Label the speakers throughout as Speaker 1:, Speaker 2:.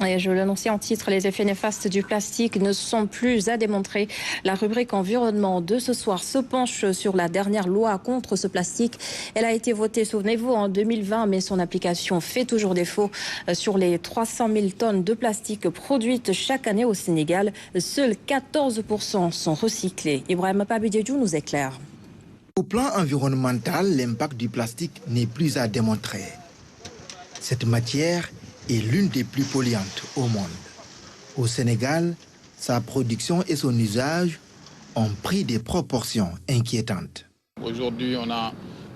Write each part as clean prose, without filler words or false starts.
Speaker 1: Et je l'annonçais en titre, les effets néfastes du plastique ne sont plus à démontrer. La rubrique environnement de ce soir se penche sur la dernière loi contre ce plastique. Elle a été votée, souvenez-vous, en 2020, mais son application fait toujours défaut. Sur les 300 000 tonnes de plastique produites chaque année au Sénégal, seuls 14% sont recyclés. Ibrahim Pabidjedjou nous éclaire.
Speaker 2: Au plan environnemental, l'impact du plastique n'est plus à démontrer. Cette matière est l'une des plus polluantes au monde. Au Sénégal, sa production et son usage ont pris des proportions inquiétantes.
Speaker 3: Aujourd'hui, on a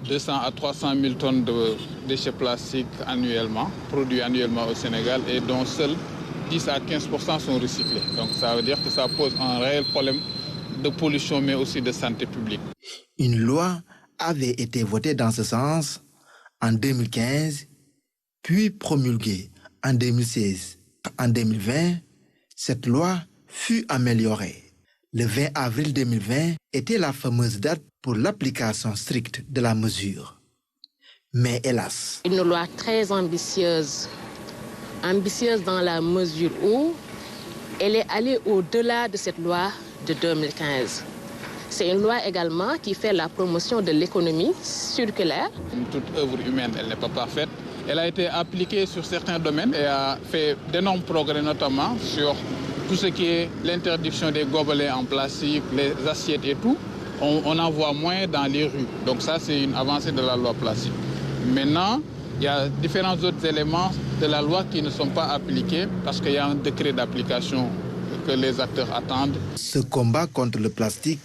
Speaker 3: 200 à 300 000 tonnes de déchets plastiques annuellement, produits annuellement au Sénégal, et dont seuls 10 à 15% sont recyclés. Donc ça veut dire que ça pose un réel problème de pollution, mais aussi de santé publique.
Speaker 2: Une loi avait été votée dans ce sens en 2015, puis promulguée en 2016. En 2020, cette loi fut améliorée. Le 20 avril 2020 était la fameuse date pour l'application stricte de la mesure. Mais hélas.
Speaker 4: Une loi très ambitieuse. Ambitieuse dans la mesure où elle est allée au-delà de cette loi de 2015. C'est une loi également qui fait la promotion de l'économie circulaire.
Speaker 3: Toute œuvre humaine, elle n'est pas parfaite. Elle a été appliquée sur certains domaines et a fait d'énormes progrès, notamment sur tout ce qui est l'interdiction des gobelets en plastique, les assiettes et tout. On en voit moins dans les rues. Donc ça, c'est une avancée de la loi plastique. Maintenant, il y a différents autres éléments de la loi qui ne sont pas appliqués parce qu'il y a un décret d'application que les acteurs attendent.
Speaker 2: Ce combat contre le plastique,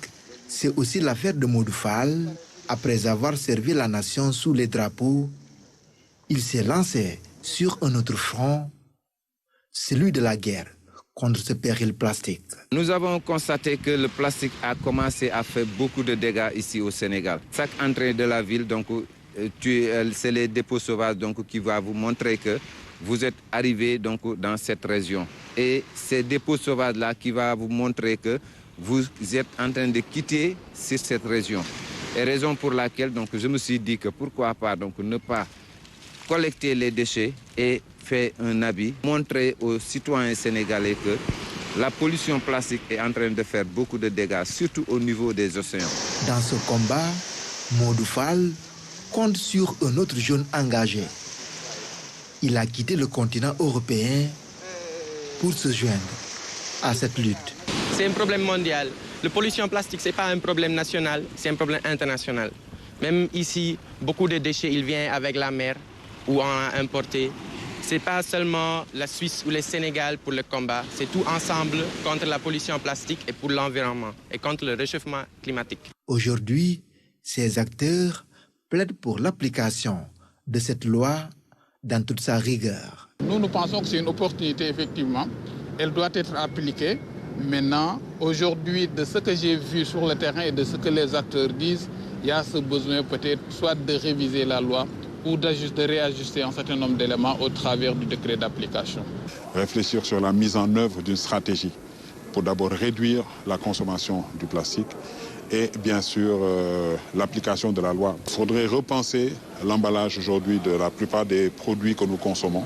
Speaker 2: c'est aussi l'affaire de Modou Fall. Après avoir servi la nation sous les drapeaux, il s'est lancé sur un autre front, celui de la guerre contre ce péril plastique.
Speaker 5: Nous avons constaté que le plastique a commencé à faire beaucoup de dégâts ici au Sénégal. Chaque entrée de la ville, donc, c'est les dépôts sauvages donc, qui vont vous montrer que vous êtes arrivé donc, dans cette région. Et ces dépôts sauvages-là qui vont vous montrer que vous êtes en train de quitter cette région. Et raison pour laquelle donc, je me suis dit que pourquoi pas donc, ne pas collecter les déchets et faire un habit, montrer aux citoyens sénégalais que la pollution plastique est en train de faire beaucoup de dégâts, surtout au niveau des océans.
Speaker 2: Dans ce combat, Modou Fall compte sur un autre jeune engagé. Il a quitté le continent européen pour se joindre à cette lutte.
Speaker 6: C'est un problème mondial. La pollution plastique, ce n'est pas un problème national, c'est un problème international. Même ici, beaucoup de déchets, ils viennent avec la mer ou on a importé. Ce n'est pas seulement la Suisse ou le Sénégal pour le combat, c'est tout ensemble contre la pollution plastique et pour l'environnement et contre le réchauffement climatique.
Speaker 2: Aujourd'hui, ces acteurs plaident pour l'application de cette loi dans toute sa rigueur.
Speaker 3: Nous pensons que c'est une opportunité, effectivement. Elle doit être appliquée. Maintenant, aujourd'hui, de ce que j'ai vu sur le terrain et de ce que les acteurs disent, il y a ce besoin peut-être soit de réviser la loi ou de réajuster un certain nombre d'éléments au travers du décret d'application.
Speaker 7: Réfléchir sur la mise en œuvre d'une stratégie pour d'abord réduire la consommation du plastique et bien sûr l'application de la loi. Il faudrait repenser l'emballage aujourd'hui de la plupart des produits que nous consommons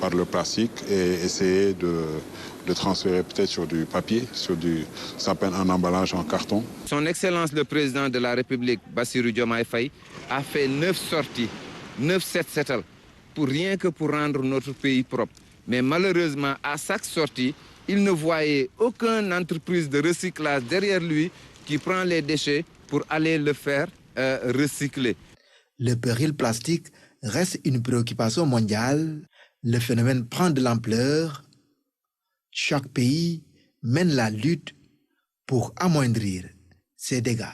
Speaker 7: par le plastique et essayer de transférer peut-être sur du papier, ça s'appelle un emballage en carton.
Speaker 5: Son Excellence le Président de la République, Bassirou Diomaye Faye, a fait 9 sorties, 9 set-settle, pour rien que pour rendre notre pays propre. Mais malheureusement, à chaque sortie, il ne voyait aucune entreprise de recyclage derrière lui qui prend les déchets pour aller le faire recycler.
Speaker 2: Le péril plastique reste une préoccupation mondiale. Le phénomène prend de l'ampleur. Chaque pays mène la lutte pour amoindrir ces dégâts.